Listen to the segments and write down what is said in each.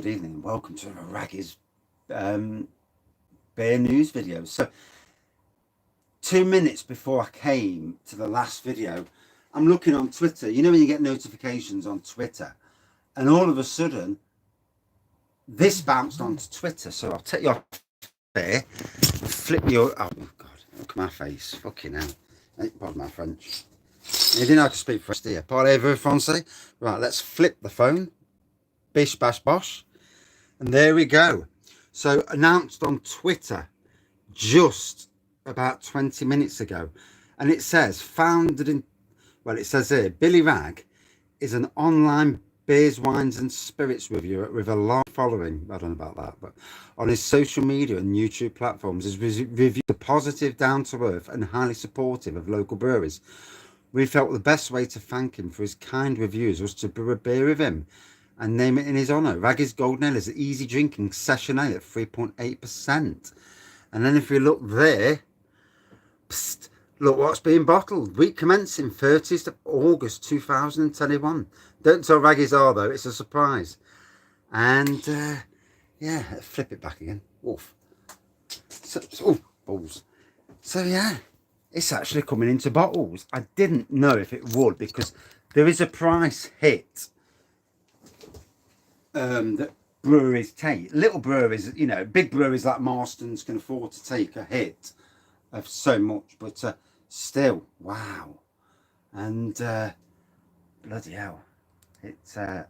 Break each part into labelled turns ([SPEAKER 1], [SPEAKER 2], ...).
[SPEAKER 1] good evening, and welcome to a Wraggys beer news video. So 2 minutes before I came to the last video, I'm looking on Twitter. You know when you get notifications on Twitter, and all of a sudden this bounced onto Twitter. So I'll take you off there, flip your, oh god, look at my face, fucking hell, pardon my French. You didn't have to speak French, do you? Parlez-vous français? Right, let's flip the phone. Bish bash bosh. And there we go. So announced on Twitter just about 20 minutes ago. And it says, founded in, well, it says here, Billy Ragg is an online beers, wines and spirits reviewer with a large following. I don't know about that, but on his social media and YouTube platforms, has reviewed the positive, down-to-earth and highly supportive of local breweries. We felt the best way to thank him for his kind reviews was to brew a beer with him and name it in his honour. Wraggys Golden Ale is an easy drinking session ale at 3.8%. And then if we look there, psst, look what's being bottled. Week commencing 30th of August 2021. Don't tell Wraggys are though, it's a surprise. And yeah, flip it back again. Oof. So, oh, balls. So yeah, it's actually coming into bottles. I didn't know if it would because there is a price hit that breweries take. Little breweries, you know, big breweries like Marston's can afford to take a hit of so much, but still, wow. And bloody hell, it's I'm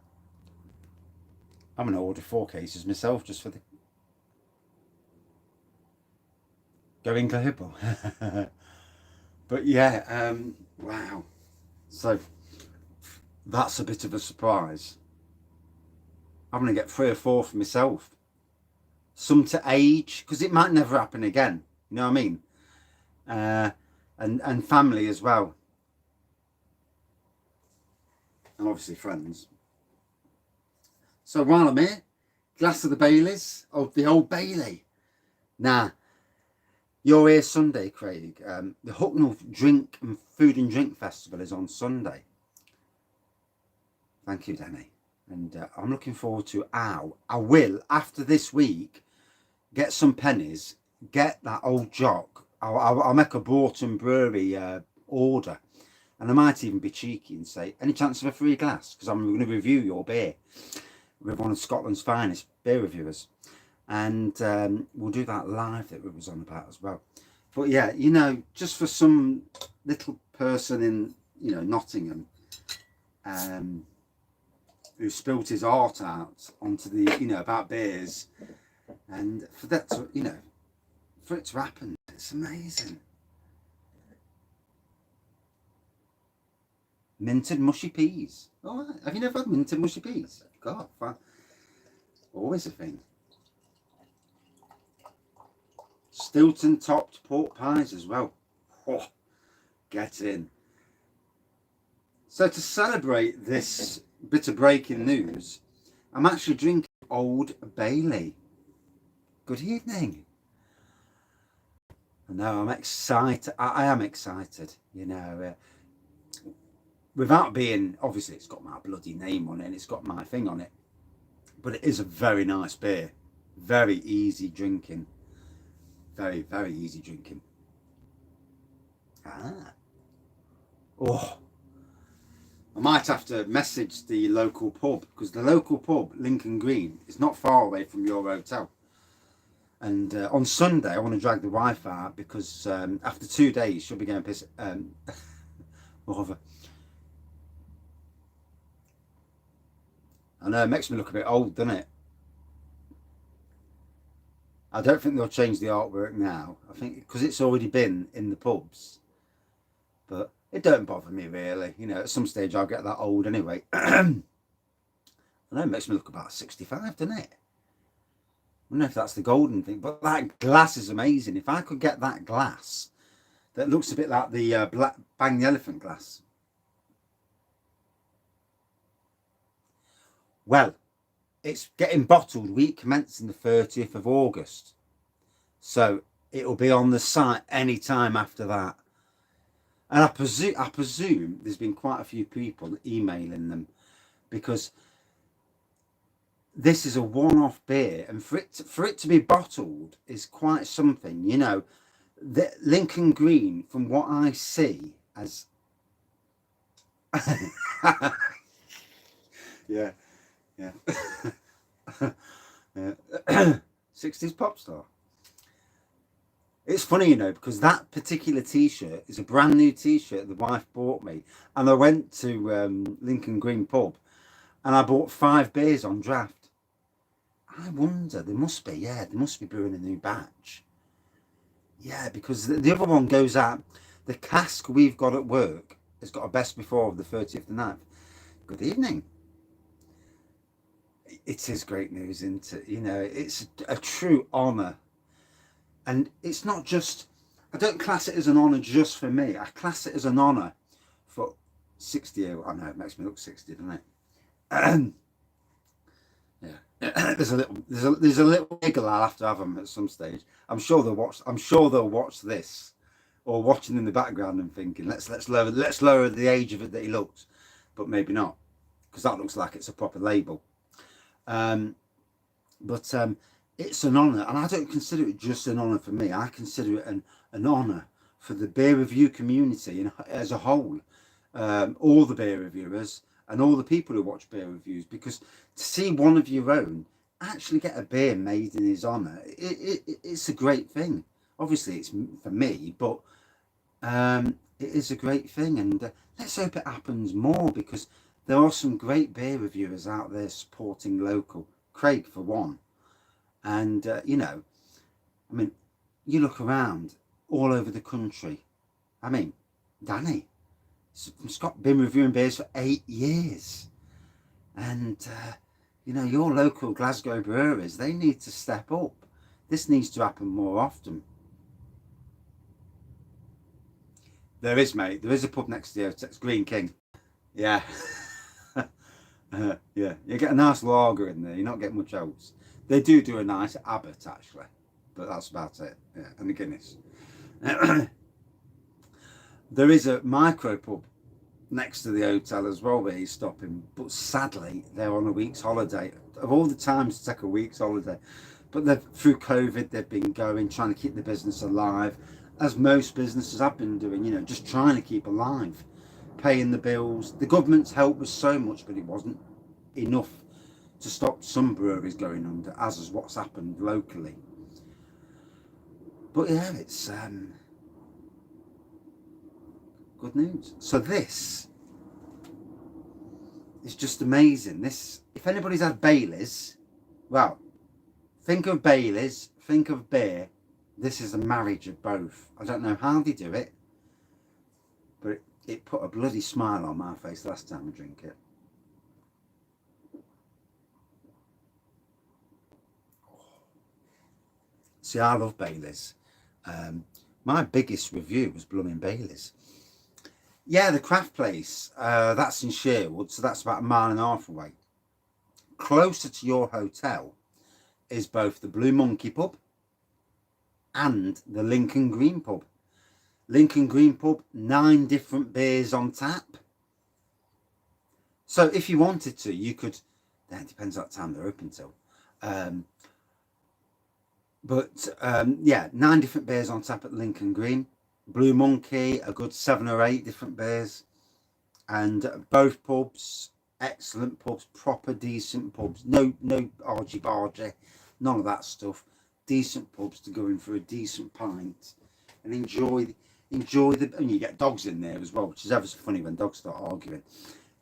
[SPEAKER 1] gonna order 4 cases myself just for the going global. But yeah, wow. So that's a bit of a surprise. I'm going to get 3 or 4 for myself. Some to age, because it might never happen again. You know what I mean? And family as well. And obviously friends. So while I'm here, glass of the Baileys, of the Old Bailey. Now, you're here Sunday, Craig. The Hucknall Drink and Food and Drink Festival is on Sunday. Thank you, Danny. And I'm looking forward to how I will, after this week, get some pennies, get that old jock. I'll make a Broughton Brewery order. And I might even be cheeky and say, any chance of a free glass? Because I'm going to review your beer with one of Scotland's finest beer reviewers. And we'll do that live that we was on about as well. But yeah, you know, just for some little person in, you know, Nottingham who spilt his heart out onto the, you know, about beers, and for that to, you know, for it to happen, it's amazing. Minted mushy peas. Oh, have you never had minted mushy peas? God, fun. Always a thing. Stilton topped pork pies as well. Oh, get in. So to celebrate this bit of breaking news, I'm actually drinking Old Bailey. Good evening. No, I'm excited. I am excited, you know. Without being, obviously it's got my bloody name on it and it's got my thing on it. But it is a very nice beer. Very easy drinking. Very, very easy drinking. Ah. Oh. I might have to message the local pub, because the local pub, Lincoln Green, is not far away from your hotel. And on Sunday, I want to drag the wife out because after 2 days, she'll be going piss. Whatever. I know, it makes me look a bit old, doesn't it? I don't think they'll change the artwork now. I think because it's already been in the pubs. But it don't bother me really. You know, at some stage I'll get that old anyway. I know, it makes me look about 65, doesn't it? I don't know if that's the golden thing, but that glass is amazing. If I could get that glass that looks a bit like the Black Bang the Elephant glass. Well, it's getting bottled week commencing the 30th of August. So it'll be on the site any time after that. And I presume there's been quite a few people emailing them, because this is a one-off beer, and for it to be bottled is quite something, you know. The Lincoln Green, from what I see, as yeah, yeah, yeah. 60s pop star. It's funny, you know, because that particular T-shirt is a brand new T-shirt the wife bought me, and I went to Lincoln Green pub, and I bought 5 beers on draft. I wonder, there must be, yeah, they must be brewing a new batch. Yeah, because the other one goes out. The cask we've got at work has got a best before of the 30th of the 9th. Good evening. It is great news, isn't it? You know, it's a true honour. And it's not just, I don't class it as an honour just for me. I class it as an honour for 60 years. I know it makes me look 60, doesn't it? Yeah. there's a little giggle I'll have to have them at some stage. I'm sure they'll watch this, or watching in the background and thinking, let's lower the age of it that he looks, but maybe not, because that looks like it's a proper label. But it's an honour, and I don't consider it just an honour for me. I consider it an honour for the beer review community as a whole, all the beer reviewers and all the people who watch beer reviews, because to see one of your own actually get a beer made in his honour, it's a great thing. Obviously it's for me, but it is a great thing, and let's hope it happens more, because there are some great beer reviewers out there supporting local. Craig for one. And you know, I mean, you look around all over the country. I mean, Danny from Scott been reviewing beers for 8 years, and you know, your local Glasgow breweries, they need to step up. This needs to happen more often. There is, mate. There is a pub next to you. It's Green King. Yeah. Yeah, you get a nice lager in there. You're not getting much else. They do a nice Abbott, actually, but that's about it. Yeah, and the Guinness. There is a micro pub next to the hotel as well where he's stopping, but sadly they're on a week's holiday. Of all the times to take a week's holiday, but through COVID they've been going, trying to keep the business alive, as most businesses have been doing, you know, just trying to keep alive, paying the bills. The government's help was so much, but it wasn't enough to stop some breweries going under, as is what's happened locally. But yeah, it's good news. So this is just amazing. This, if anybody's had Baileys, well, think of Baileys, think of beer. This is a marriage of both. I don't know how they do it, but it put a bloody smile on my face last time I drink it. See, I love Baileys. My biggest review was blooming Baileys. Yeah, the craft place, that's in Sherwood, so that's about 1.5 miles away. Closer to your hotel is both the Blue Monkey pub and the Lincoln Green pub. Lincoln Green pub, 9 different beers on tap. So if you wanted to, you could, then it depends what time they're open till. Yeah, 9 different beers on tap at Lincoln Green. Blue Monkey, a good 7 or 8 different beers. And both pubs, excellent pubs, proper decent pubs. No argy-bargy, none of that stuff. Decent pubs to go in for a decent pint and enjoy the, and you get dogs in there as well, which is ever so funny when dogs start arguing.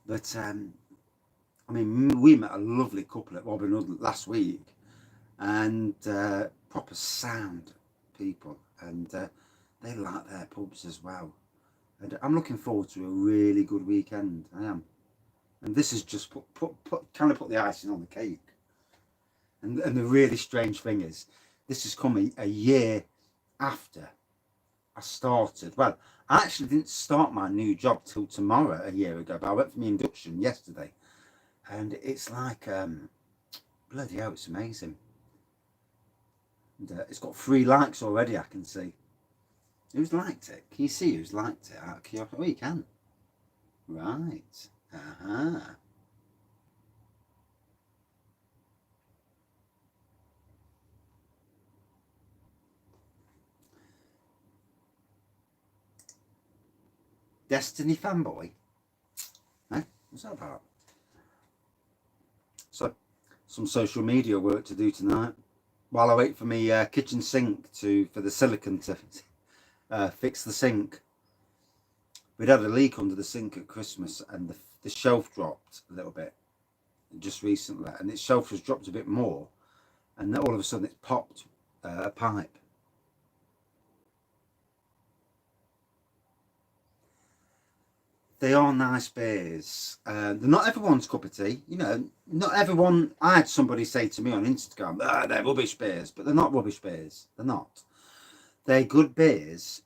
[SPEAKER 1] But I mean, we met a lovely couple at Robin Hood last week, and proper sound people, and they like their pubs as well. And I'm looking forward to a really good weekend. I am, and this is just kind of put the icing on the cake. And the really strange thing is, this has come a year after I started. Well, I actually didn't start my new job till tomorrow a year ago, but I went for my induction yesterday, and it's like bloody hell, it's amazing. And it's got 3 likes already, I can see. Who's liked it? Can you see who's liked it out of curiosity? Oh, you can. Right. Aha. Destiny fanboy? Eh? What's that about? So, some social media work to do tonight while I wait for my kitchen sink for the silicone to fix the sink. We'd had a leak under the sink at Christmas, and the shelf dropped a little bit just recently, and its shelf has dropped a bit more, and then all of a sudden it's popped a pipe. They are nice beers. They're not everyone's cup of tea. You know, not everyone. I had somebody say to me on Instagram, they're rubbish beers, but they're not rubbish beers. They're not. They're good beers.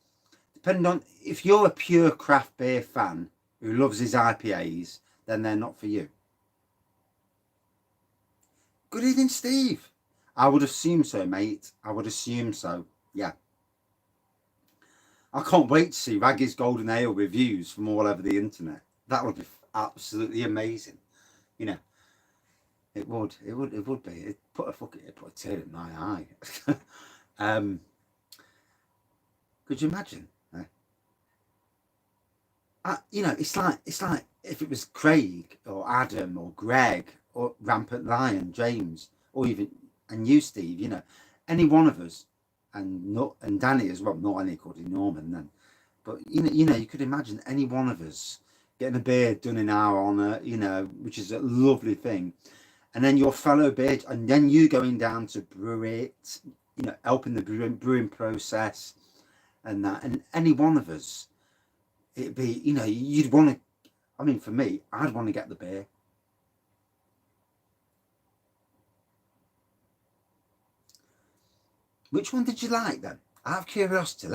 [SPEAKER 1] Depending on if you're a pure craft beer fan who loves his IPAs, then they're not for you. Good evening, Steve. I would assume so, mate. I would assume so. Yeah. I can't wait to see Wraggys Golden Ale reviews from all over the internet. That would be absolutely amazing. You know, it would be. It put a tear in my eye. Could you imagine? You know, it's like if it was Craig or Adam or Greg or Rampant Lion, James, or even and you, Steve. You know, any one of us, and Danny as well. Not any according Norman then, but you know, you could imagine any one of us getting a beer done in our honour. You know, which is a lovely thing, and then your fellow beer, and then you going down to brew it. You know, helping the brewing process, and that, and any one of us. It'd be, you know, you'd want to, I mean, for me, I'd want to get the beer. Which one did you like then? Out of curiosity,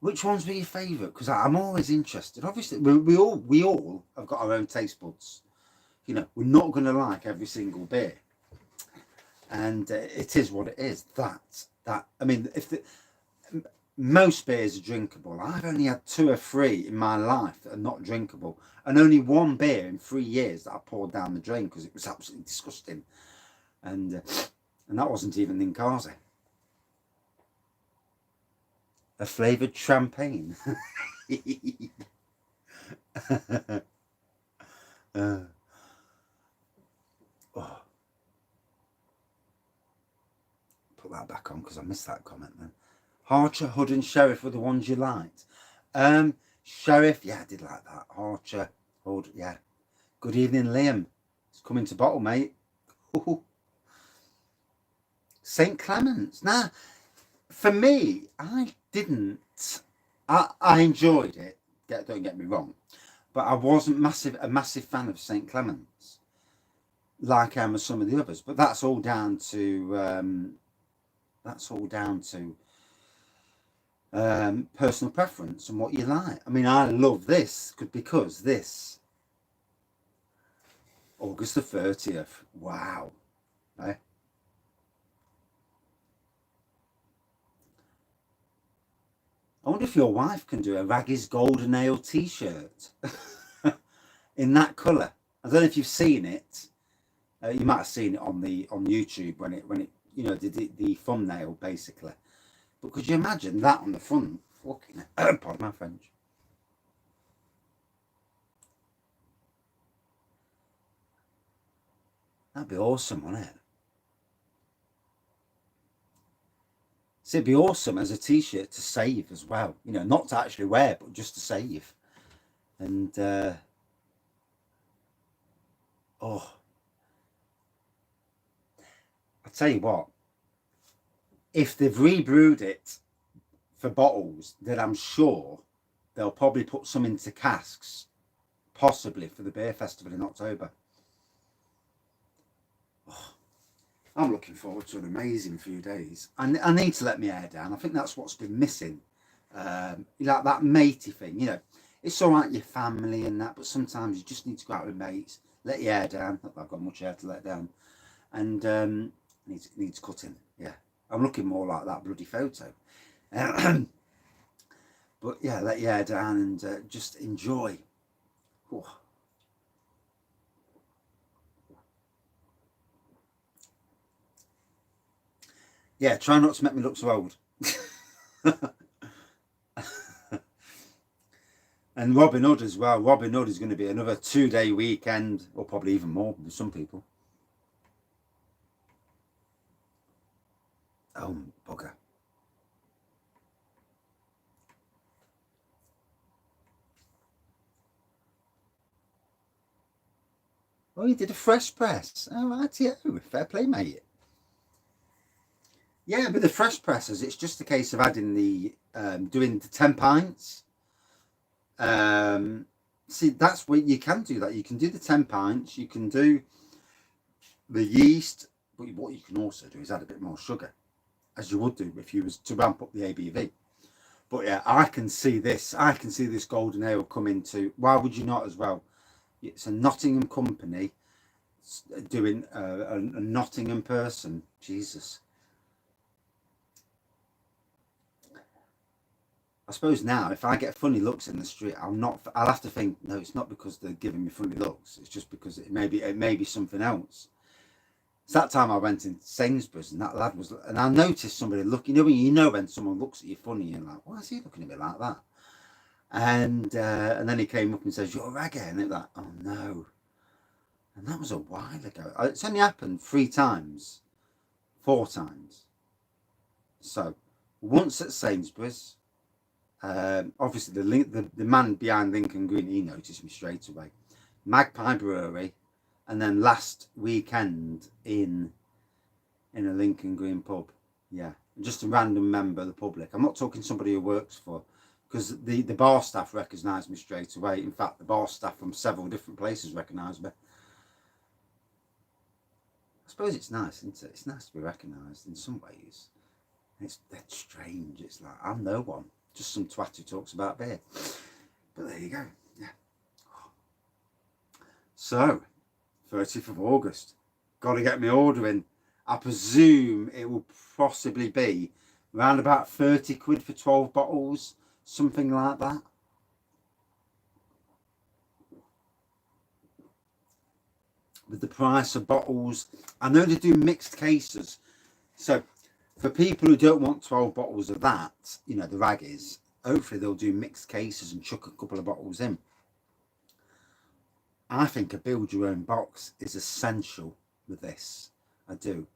[SPEAKER 1] which ones were your favourite? Because I'm always interested. Obviously, we all have got our own taste buds. You know, we're not going to like every single beer. And it is what it is. I mean, most beers are drinkable. I've only had 2 or 3 in my life that are not drinkable, and only 1 beer in 3 years that I poured down the drain because it was absolutely disgusting, and that wasn't even Ninkasi. A flavoured champagne. Oh. Put that back on because I missed that comment then. Archer, Hood and Sheriff were the ones you liked. Sheriff, yeah, I did like that. Archer, Hood, yeah. Good evening, Liam. It's coming to bottle, mate. St. Clement's. Nah, for me, I didn't. I enjoyed it. Don't get me wrong, but I wasn't a massive fan of St. Clement's, like I am with some of the others. But that's all down to personal preference and what you like. I mean, I love this because this August the 30th. Wow. Eh? I wonder if your wife can do a Wraggys Golden Ale t-shirt in that colour. I don't know if you've seen it. You might have seen it on YouTube when it you know did the thumbnail basically. But could you imagine that on the front? Fucking pardon my French. That'd be awesome, wouldn't it? So it'd be awesome as a t-shirt to save as well. You know, not to actually wear, but just to save. And oh, I tell you what, if they've rebrewed it for bottles, then I'm sure they'll probably put some into casks, possibly for the beer festival in October. Oh, I'm looking forward to an amazing few days. I need to let my hair down. I think that's what's been missing. Like that matey thing, you know. It's all right, your family and that, but sometimes you just need to go out with mates, let your hair down. Not that I've got much hair to let down, and needs cutting. Yeah, I'm looking more like that bloody photo. But yeah, let your hair down and just enjoy. Oh. Yeah, try not to make me look so old. And Robin Hood as well. Robin Hood is going to be another 2-day weekend, or probably even more with some people. Oh, bugger. Oh, you did a fresh press. Oh, right, yeah. Fair play, mate. Yeah, but the fresh presses, it's just a case of adding the, doing the 10 pints. See, that's what you can do that. You can do the 10 pints, you can do the yeast, but what you can also do is add a bit more sugar, as you would do if you was to ramp up the ABV. But yeah, I can see this golden ale come into, why would you not as well? It's a Nottingham company doing a Nottingham person. Jesus. I suppose now, if I get funny looks in the street, I'll have to think, no, it's not because they're giving me funny looks. It's just because it may be something else. It's that time I went into Sainsbury's and that lad was, and I noticed somebody looking. You know when someone looks at you funny and like, why is he looking at me like that? And then he came up and says, "You're a raggy," and it was like, oh no. And that was a while ago. It's only happened 3 times, 4 times. So once at Sainsbury's. Obviously, the man behind Lincoln Green, he noticed me straight away. Magpie Brewery, and then last weekend in a Lincoln Green pub. Yeah, just a random member of the public. I'm not talking somebody who works for, because the bar staff recognised me straight away. In fact, the bar staff from several different places recognised me. I suppose it's nice, isn't it? It's nice to be recognised in some ways. It's strange. It's like, I'm no one. Just some twat who talks about beer. But there you go. Yeah. So, 30th of August. Got to get my order in. I presume it will possibly be around about 30 quid for 12 bottles. Something like that. With the price of bottles. I know they do mixed cases. So, for people who don't want 12 bottles of that, the Wraggys, hopefully they'll do mixed cases and chuck a couple of bottles in. I think a build your own box is essential with this. I do.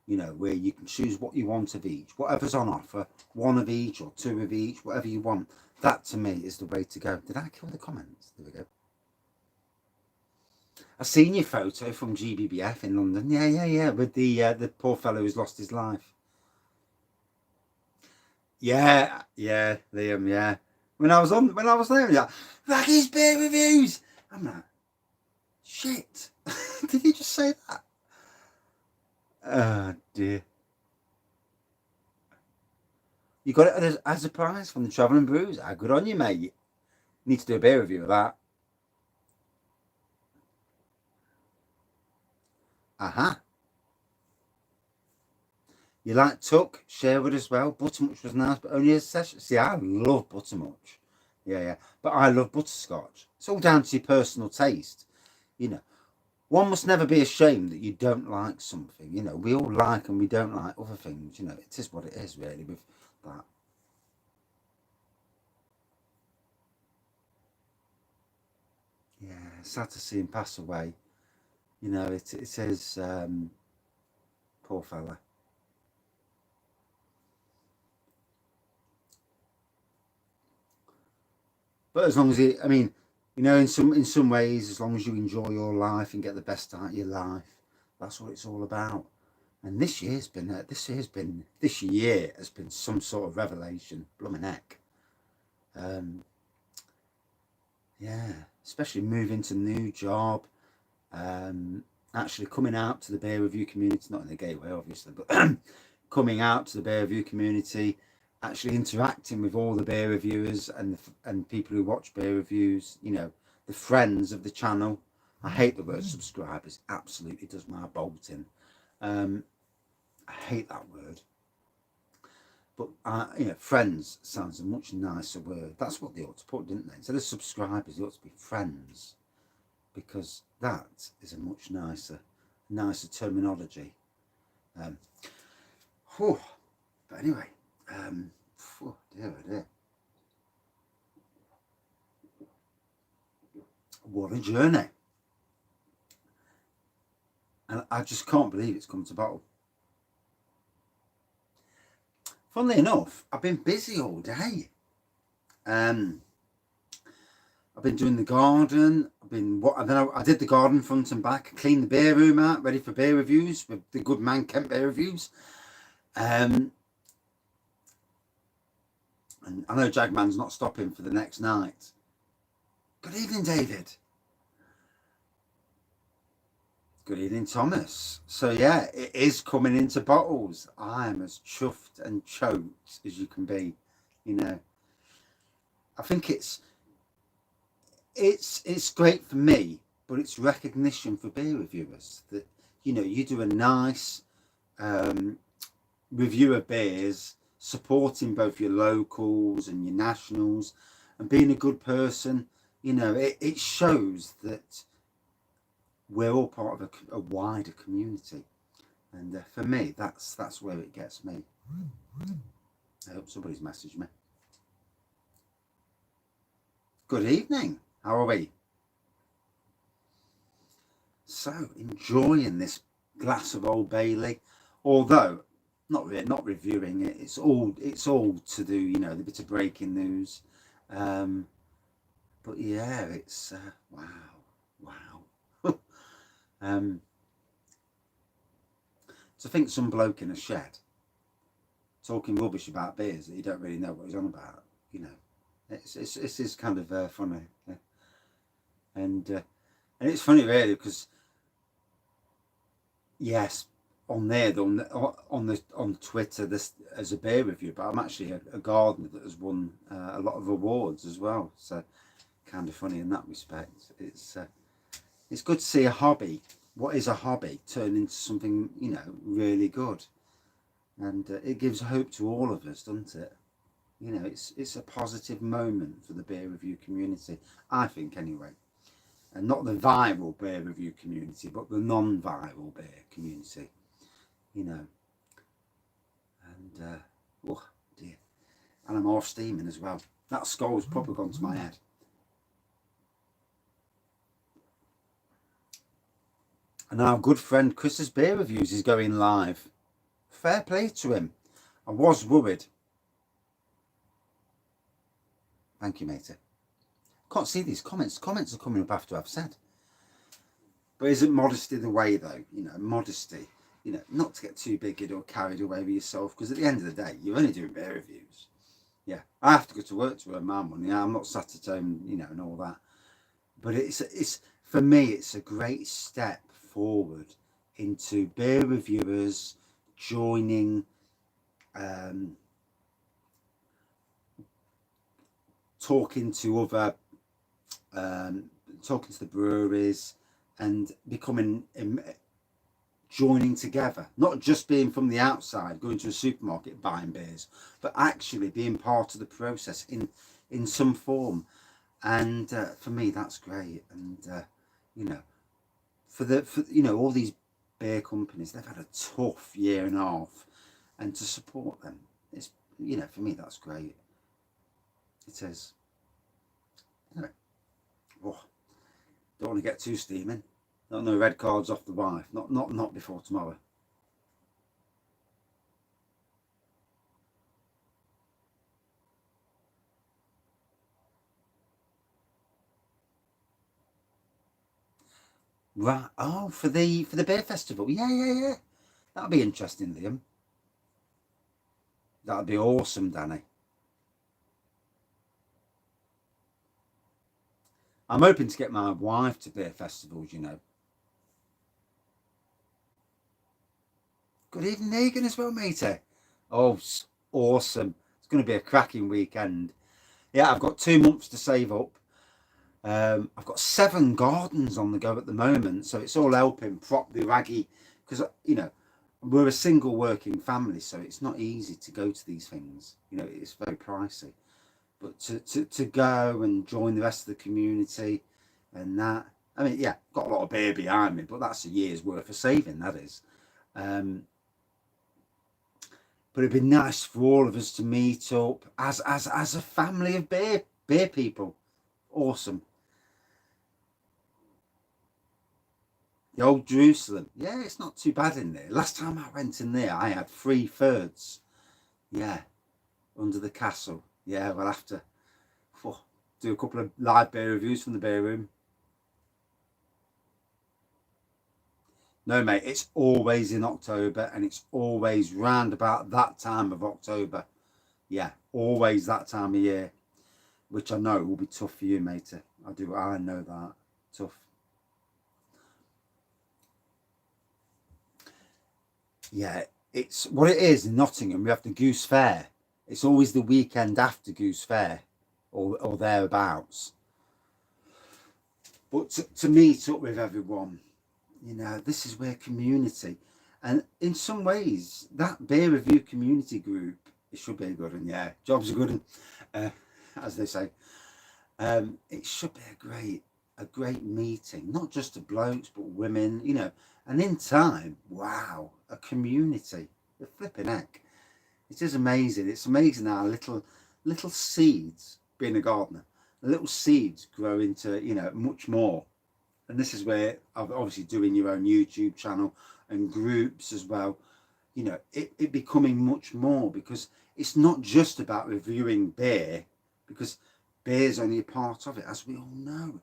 [SPEAKER 1] Where you can choose what you want of each. Whatever's on offer, 1 of each or 2 of each, whatever you want. That to me is the way to go. Did I kill the comments? There we go. I've seen your photo from GBBF in London. Yeah. With the poor fellow who's lost his life. Yeah, Liam, yeah. When I was there, yeah, Wraggys beer reviews. I'm like, shit. Did he just say that? Oh dear. You got it as a prize from the Travelling Brews. Ah, good on you, mate. Need to do a beer review of that. Aha. You like Tuck, Sherwood as well. Buttermutch was nice, but only a session. See, I love Buttermutch. Yeah. But I love butterscotch. It's all down to your personal taste. One must never be ashamed that you don't like something. We all like and we don't like other things. It is what it is, really, with that. Yeah, sad to see him pass away. It says, poor fella. But as long as in some ways, as long as you enjoy your life and get the best out of your life, that's what it's all about. And this year has been some sort of revelation. Blooming heck. Yeah, especially moving to a new job. Actually coming out to the beer review community, not in a gay way, obviously, but coming out to the beer review community, actually interacting with all the beer reviewers and people who watch beer reviews, the friends of the channel. I hate the word subscribers, absolutely does my bolt in. I hate that word. But friends sounds a much nicer word. That's what they ought to put, didn't they? Instead of subscribers, they ought to be friends, because that is a much nicer terminology. But anyway, dear. what a journey. And I just can't believe it's come to bottle. Funnily enough, I've been busy all day. I've been doing the garden. I did the garden front and back, cleaned the beer room out, ready for beer reviews with the good man Kent Beer Reviews. And I know Jagman's not stopping for the next night. Good evening, David. Good evening, Thomas. So yeah, it is coming into bottles. I am as chuffed and choked as you can be. You know, I think it's great for me, but it's recognition for beer reviewers that, you know, you do a nice review of beers, supporting both your locals and your nationals, and being a good person. You know, it shows that we're all part of a wider community, and for me, that's where it gets me. I hope somebody's messaged me. Good evening. How are we? So enjoying this glass of Old Bailey, although not reviewing it. It's all to do, you know, the bit of breaking news. But yeah, it's wow. So I think some bloke in a shed talking rubbish about beers that you don't really know what he's on about. You know, it's kind of funny, yeah. And it's funny really because yes, on there on Twitter this as a beer review, but I'm actually a gardener that has won a lot of awards as well. So kind of funny in that respect. It's good to see a hobby. What is a hobby turn into something, you know, really good, and it gives hope to all of us, doesn't it? You know, it's a positive moment for the beer review community, I think, anyway, and not the viral beer review community, but the non-viral beer community. You know, and oh dear, and I'm off steaming as well. That skull's probably gone to my head. And our good friend Chris's Beer Reviews is going live. Fair play to him. I was worried. Thank you, matey. Can't see these comments. Comments are coming up after I've said. But isn't modesty the way, though? You know, modesty. You know, not to get too big or carried away with yourself, because at the end of the day, you're only doing beer reviews. Yeah, I have to go to work to earn my money. I'm not sat at home, you know, and all that. But it's for me, it's a great step forward into beer reviewers joining, talking to other, talking to the breweries, and becoming, joining together, not just being from the outside, going to a supermarket buying beers, but actually being part of the process in some form. And for me, that's great. And you know, for you know, all these beer companies, they've had a tough year and a half, and to support them, it's, you know, for me, that's great. It is. Anyway, oh, don't want to get too steaming. No red cards off the wife. Not before tomorrow. Right. Oh, for the beer festival. Yeah. That'll be interesting, Liam. That'll be awesome, Danny. I'm hoping to get my wife to beer festivals, you know. Good evening, Megan, as well, matey. Oh, awesome. It's going to be a cracking weekend. Yeah, I've got 2 months to save up. I've got 7 gardens on the go at the moment, so it's all helping prop the Wraggy, because, you know, we're a single working family, so it's not easy to go to these things. You know, it's very pricey. But to go and join the rest of the community and that, I mean, yeah, got a lot of beer behind me, but that's a year's worth of saving, that is. But it'd be nice for all of us to meet up as a family of beer people. Awesome. The old Jerusalem. Yeah, it's not too bad in there. Last time I went in there, I had 3/3. Yeah, under the castle. Yeah, we'll have to do a couple of live beer reviews from the beer room. No, mate, it's always in October, and it's always round about that time of October. Yeah, always that time of year, which I know will be tough for you, mate. I know that. Tough. Yeah, it's what it is in Nottingham. We have the Goose Fair. It's always the weekend after Goose Fair, or thereabouts. But to meet up with everyone, you know, this is where community, and in some ways, that beer review community group, it should be a good one. Yeah, job's a good one, as they say. It should be a great meeting, not just of blokes but women, you know. And in time, wow, a community, the flipping heck. It is amazing. It's amazing how little seeds, being a gardener, the little seeds grow into, you know, much more. And this is where, obviously doing your own YouTube channel and groups as well, you know, it becoming much more, because it's not just about reviewing beer, because beer's only a part of it, as we all know.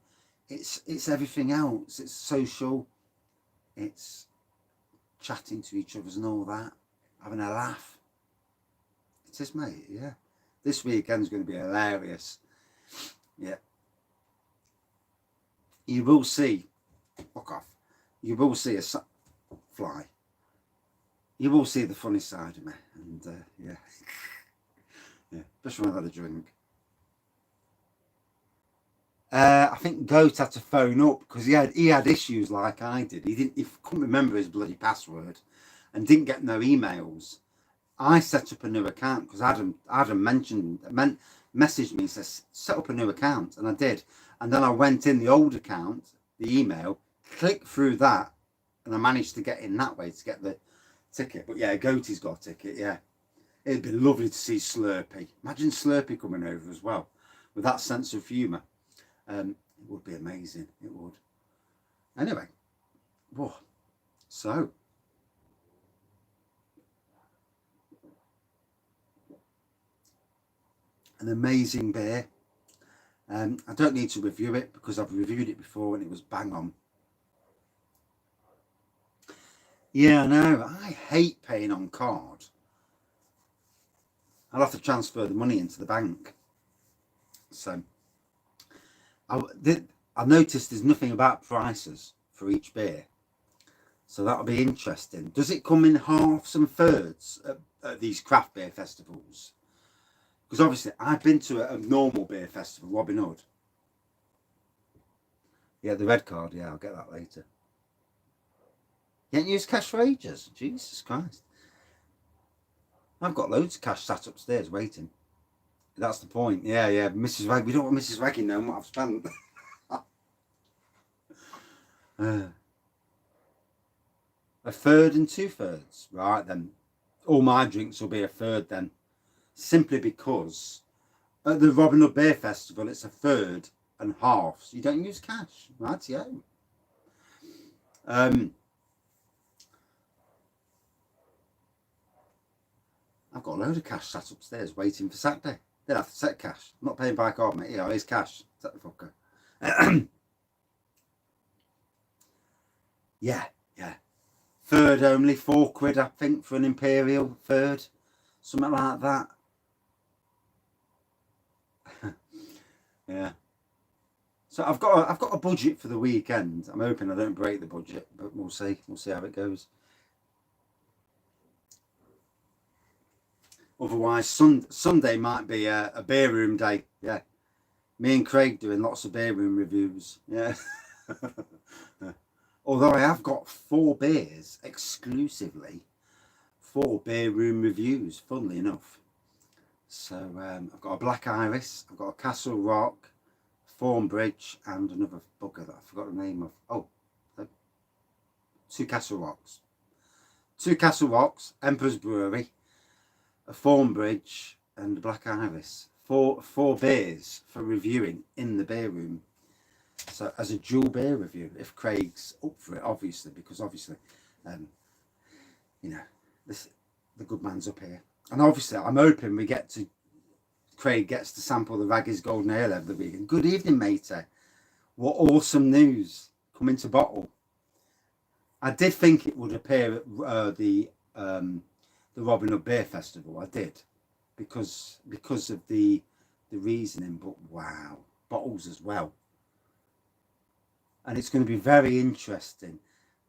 [SPEAKER 1] It's everything else. It's social, it's chatting to each other and all that, having a laugh. It is, mate. Yeah, this weekend's going to be hilarious. Yeah, you will see. Fuck off. You will see a fly. You will see the funny side of me, and yeah, yeah, especially when I've had a drink. I think Goat had to phone up because he had issues like I did. He couldn't remember his bloody password, and didn't get no emails. I set up a new account because Adam messaged me and says set up a new account, and I did. And then I went in the old account, the email, clicked through that, and I managed to get in that way to get the ticket. But yeah, Goaty's got a ticket. Yeah, it'd be lovely to see Slurpee. Imagine Slurpee coming over as well with that sense of humour. It would be amazing. It would. Anyway, whoa. So an amazing beer. I don't need to review it because I've reviewed it before and it was bang on. Yeah, I know. I hate paying on card. I'll have to transfer the money into the bank. So I noticed there's nothing about prices for each beer. So that'll be interesting. Does it come in halves and thirds at these craft beer festivals? Because obviously I've been to a normal beer festival, Robin Hood. Yeah, the red card. Yeah, I'll get that later. You ain't used cash for ages. Jesus Christ. I've got loads of cash sat upstairs waiting. That's the point. Yeah, yeah. Mrs. Wag. We don't want Mrs. Waggy knowing what I've spent. A third and 2/3. Right then. All my drinks will be a third then. Simply because at the Robin Hood Beer Festival it's a third and half. So you don't use cash. Right, yeah. I've got a load of cash sat upstairs waiting for Saturday. They'll have to set cash. I'm not paying by card, mate. Yeah, here's cash. Set the fucker. Yeah, yeah. Third only, £4, I think, for an Imperial third. Something like that. Yeah. So I've got a budget for the weekend. I'm hoping I don't break the budget, but we'll see. We'll see how it goes. Otherwise, Sunday might be a beer room day. Yeah. Me and Craig doing lots of beer room reviews. Yeah. Although I have got 4 beers exclusively for beer room reviews, funnily enough. So I've got a Black Iris, I've got a Castle Rock, Thornbridge, and another bugger that I forgot the name of. Oh, 2 Castle Rocks. 2 Castle Rocks, Emperor's Brewery, a Thornbridge, and a Black Iris. Four beers for reviewing in the beer room. So as a dual beer review, if Craig's up for it, obviously, because obviously, you know, the good man's up here. And obviously, I'm hoping Craig gets to sample the Wraggys Golden Ale over the weekend. Good evening, matey. What awesome news coming to bottle. I did think it would appear at the Robin Hood Beer Festival. I did, because of the reasoning. But wow, bottles as well. And it's going to be very interesting.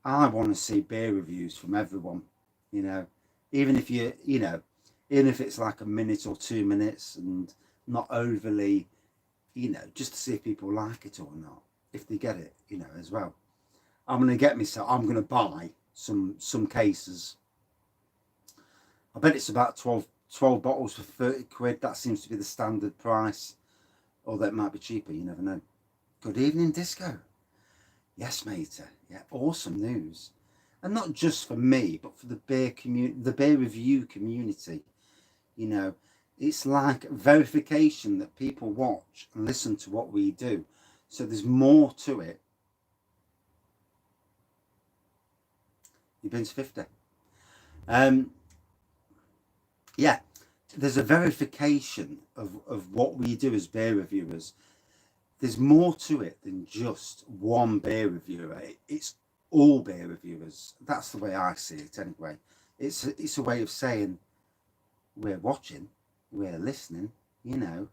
[SPEAKER 1] I want to see beer reviews from everyone, you know, even if even if it's like a minute or 2 minutes and not overly, just to see if people like it or not, if they get it, as well. I'm going to buy some cases. I bet it's about 12 bottles for 30 quid. That seems to be the standard price. Or that might be cheaper, you never know. Good evening, Disco. Yes, matey. Yeah, awesome news. And not just for me, but for the beer review community. It's like verification that people watch and listen to what we do. So there's more to it. You've been to 50. Yeah, there's a verification of what we do as beer reviewers. There's more to it than just one beer reviewer. It's all beer reviewers. That's the way I see it anyway. It's a way of saying we're watching, we're listening, and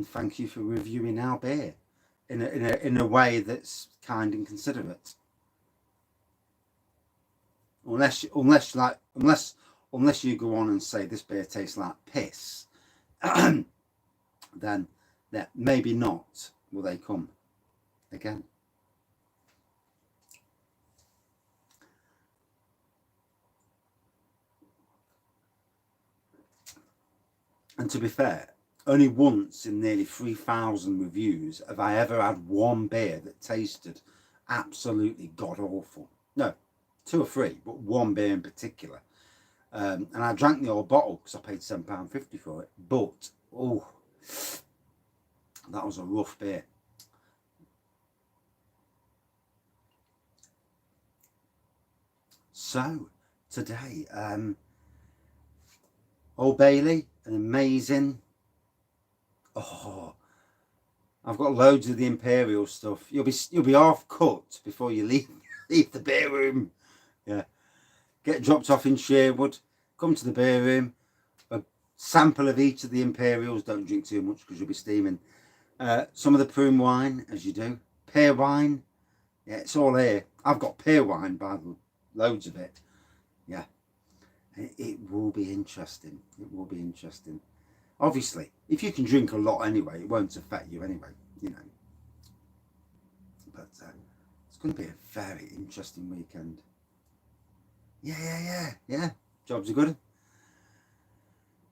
[SPEAKER 1] thank you for reviewing our beer in a way that's kind and considerate. Unless you go on and say this beer tastes like piss, then maybe not will they come again. And to be fair, only once in nearly 3,000 reviews have I ever had one beer that tasted absolutely god awful. No, 2 or 3, but one beer in particular. And I drank the old bottle because I paid £7.50 for it. But, that was a rough beer. So, today, Old Bailey, an amazing... I've got loads of the Imperial stuff. You'll be half cut before you leave the beer room. Yeah. Get dropped off in Sherwood. Come to the beer room. A sample of each of the Imperials. Don't drink too much because you'll be steaming. Some of the prune wine, as you do. Pear wine. Yeah, it's all here. I've got pear wine, by loads of it. Yeah. It will be interesting. It will be interesting. Obviously, if you can drink a lot anyway, it won't affect you anyway, But it's going to be a very interesting weekend. Yeah. Jobs are good.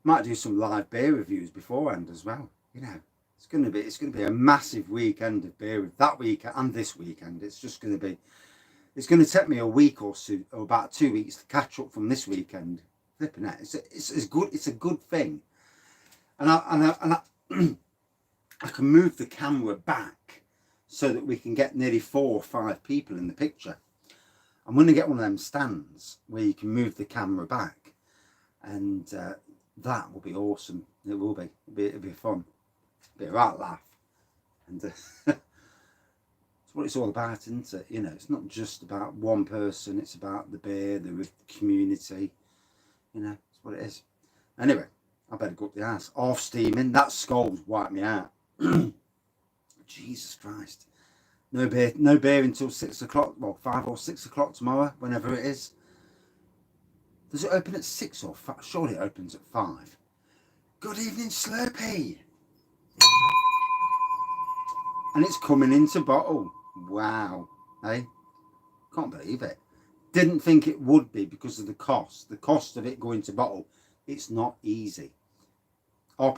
[SPEAKER 1] Might do some live beer reviews beforehand as well. It's going to be a massive weekend of beer that weekend and this weekend. It's just going to be. It's going to take me a week or so, or about 2 weeks to catch up from this weekend. Flipping it. It's good. It's a good thing. And I can move the camera back so that we can get nearly 4 or 5 people in the picture. I'm going to get one of them stands where you can move the camera back, and that will be awesome. It will be. It'll be fun. It'll be a right laugh, and it's what it's all about, isn't it? It's not just about one person. It's about the beer, the community. It's what it is. Anyway. I better go up the arse. Off steaming. That skull's wiped me out. Jesus Christ. No beer until 6 o'clock. Well, 5 or 6 o'clock tomorrow, whenever it is. Does it open at 6 or 5? Surely it opens at 5. Good evening, Slurpee. And it's coming into bottle. Wow. Hey? Can't believe it. Didn't think it would be because of the cost. The cost of it going to bottle. It's not easy.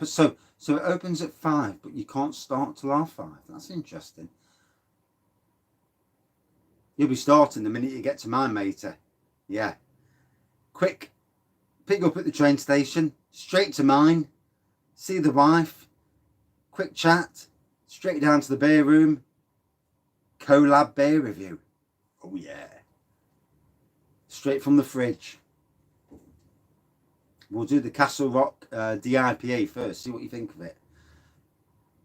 [SPEAKER 1] So it opens at 5, but you can't start till 5:30. That's interesting. You'll be starting the minute you get to mine, matey. Yeah. Quick. Pick up at the train station. Straight to mine. See the wife. Quick chat. Straight down to the beer room. collab beer review. Oh yeah. Straight from the fridge. We'll do the Castle Rock DIPA first, see what you think of it.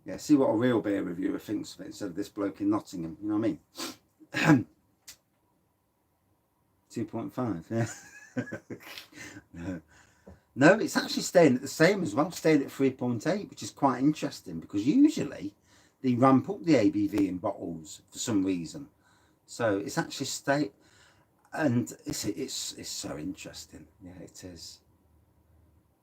[SPEAKER 1] Yeah, see what a real beer reviewer thinks of it instead of this bloke in Nottingham, you know what I mean? 2.5, yeah. No, it's actually staying at the same as well, staying at 3.8, which is quite interesting because usually they ramp up the ABV in bottles for some reason. So it's actually stayed, and it's so interesting. Yeah, it is.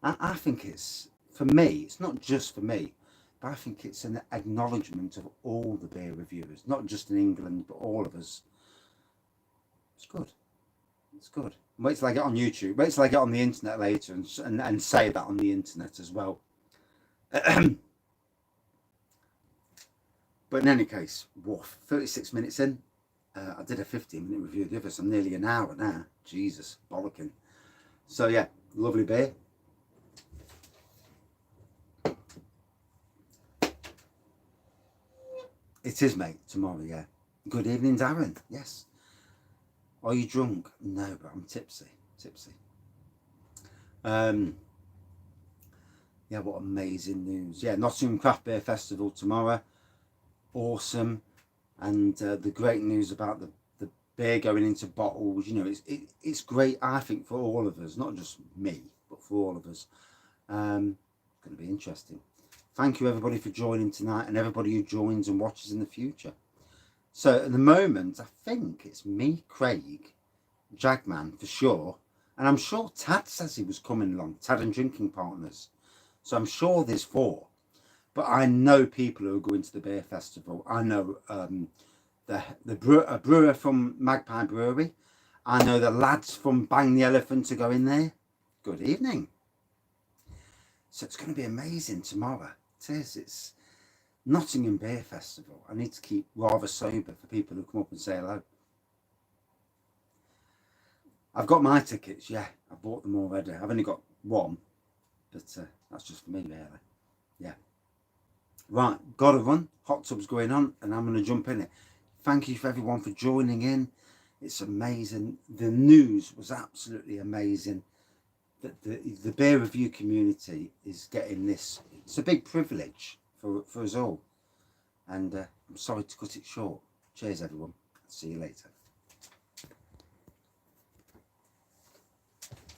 [SPEAKER 1] I think it's, for me, it's not just for me, but I think it's an acknowledgement of all the beer reviewers, not just in England, but all of us. It's good. It's good. Wait till I get on YouTube. Wait till I get on the internet later and say that on the internet as well. But in any case, woof, 36 minutes in. I did a 15-minute review of the others. I'm nearly an hour now. Jesus, bollocking. So yeah, lovely beer. It is, mate, tomorrow, yeah. Good evening, Darren. Yes. Are you drunk? No, but I'm tipsy. Yeah, what amazing news. Yeah, Nottingham Craft Beer Festival tomorrow. Awesome. And the great news about the beer going into bottles, you know, it's great, I think, for all of us, not just me, but for all of us. It's going to be interesting. Thank you, everybody, for joining tonight, and everybody who joins and watches in the future. So at the moment, I think it's me, Craig, Jagman for sure, and I'm sure Tad says he was coming along, Tad and Drinking Partners. So I'm sure there's 4. But I know people who are going to the beer festival. I know a brewer from Magpie Brewery. I know the lads from Bang the Elephant are going there. Good evening. So it's going to be amazing tomorrow. It is. It's Nottingham Beer Festival. I need to keep rather sober for people who come up and say hello. I've got my tickets, yeah. I bought them already. I've only got one, but that's just for me, really. Yeah. Right, gotta run. Hot tub's going on, and I'm going to jump in it. Thank you for everyone for joining in. It's amazing. The news was absolutely amazing. That the beer review community is getting this. It's a big privilege for us all. And I'm sorry to cut it short. Cheers, everyone. See you later.